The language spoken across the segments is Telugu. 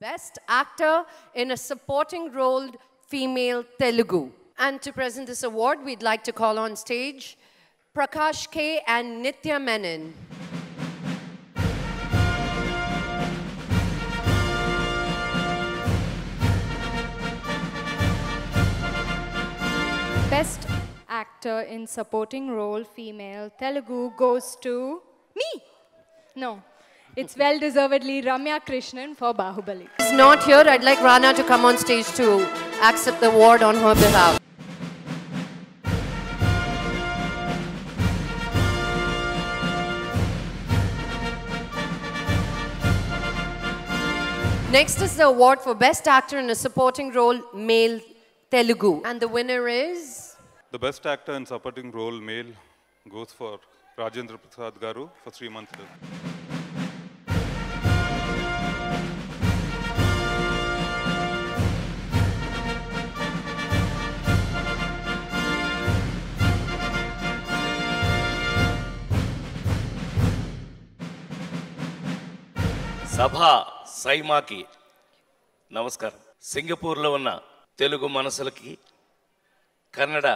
Best Actor in a Supporting Role, Female Telugu. And to present this award, we'd like to call on stage Prakash K. and Nitya Menon. Best Actor in Supporting Role, Female Telugu goes to me. No, it's well-deservedly Ramya Krishnan for Bahubali. She's not here. I'd like Rana to come on stage to accept the award on her behalf. Next is the award for Best Actor in a Supporting Role, Male Telugu. And the winner is? The Best Actor in Supporting Role, Male, goes for Rajendra Prasad Garu for Srimantudu. సభా సైమాకి నమస్కారం. సింగపూర్లో ఉన్న తెలుగు మనసులకి, కన్నడ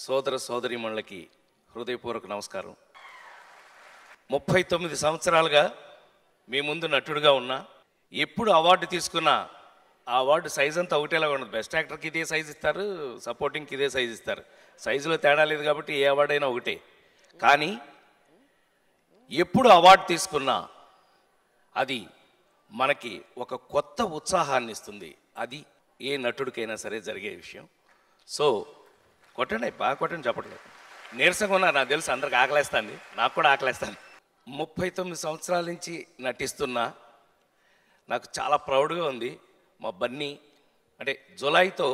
సోదర సోదరీమణులకి హృదయపూర్వక నమస్కారం. 39 సంవత్సరాలుగా మీ ముందు నటుడుగా ఉన్నా, ఎప్పుడు అవార్డు తీసుకున్నా ఆ అవార్డు సైజ్ అంతా ఒకటేలాగా ఉండదు. బెస్ట్ యాక్టర్కి ఇదే సైజ్ ఇస్తారు, సపోర్టింగ్కి ఇదే సైజ్ ఇస్తారు. సైజులో తేడా లేదు కాబట్టి ఏ అవార్డు అయినా ఒకటే. కానీ ఎప్పుడు అవార్డు తీసుకున్నా అది మనకి ఒక కొత్త ఉత్సాహాన్ని ఇస్తుంది. అది ఏ నటుడికైనా సరే జరిగే విషయం. సో కొట్టండి, బాగా కొట్టండి, చెప్పట్లేదు. నీరసంగా ఉన్నా, నాకు తెలుసు అందరికి ఆకలేస్తుంది, నాకు కూడా ఆకలేస్తాను. 39 సంవత్సరాల నుంచి నటిస్తున్నా. నాకు చాలా ప్రౌడ్గా ఉంది. మా బన్నీ అంటే జులైతో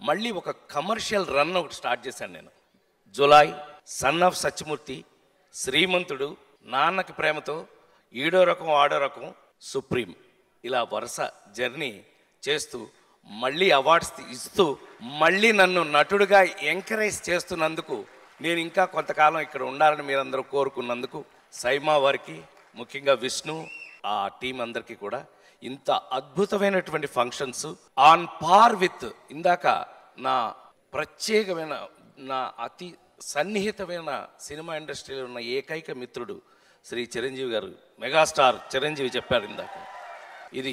మళ్ళీ ఒక కమర్షియల్ రన్ ఒకటి స్టార్ట్ చేశాను నేను. జులై, సన్ ఆఫ్ సత్యమూర్తి, శ్రీమంతుడు, నాన్నకి ప్రేమతో, ఈడో రకం ఆడో రకం, సుప్రీం, ఇలా వరుస జర్నీ చేస్తూ మళ్ళీ అవార్డ్స్ ఇస్తూ మళ్ళీ నన్ను నటుడుగా ఎంకరేజ్ చేస్తున్నందుకు, నేను ఇంకా కొంతకాలం ఇక్కడ ఉండాలని మీరందరూ కోరుకున్నందుకు సైమా వారికి, ముఖ్యంగా విష్ణు, ఆ టీం అందరికీ కూడా ఇంత అద్భుతమైనటువంటి ఫంక్షన్స్ ఆన్ పార్ విత్, ఇందాక నా ప్రత్యేకమైన, నా అతి సన్నిహితమైన సినిమా ఇండస్ట్రీలో ఉన్న ఏకైక మిత్రుడు శ్రీ చిరంజీవి గారు, మెగాస్టార్ చిరంజీవి చెప్పారు ఇందాక. ఇది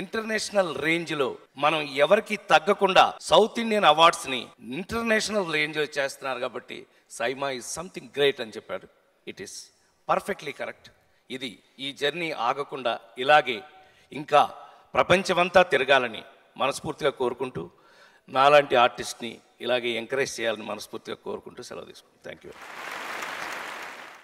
ఇంటర్నేషనల్ రేంజ్లో మనం ఎవరికి తగ్గకుండా సౌత్ ఇండియన్ అవార్డ్స్ని ఇంటర్నేషనల్ రేంజ్లో చేస్తున్నారు కాబట్టి సైమా ఈజ్ సంథింగ్ గ్రేట్ అని చెప్పాడు. It is perfectly correct. ఇది ఈ జర్నీ ఆగకుండా ఇలాగే ఇంకా ప్రపంచమంతా తిరగాలని మనస్ఫూర్తిగా కోరుకుంటూ, నాలాంటి ఆర్టిస్ట్ని ఇలాగే ఎంకరేజ్ చేయాలని మనస్ఫూర్తిగా కోరుకుంటూ సెలవు తీసుకుంటాను. Thank you.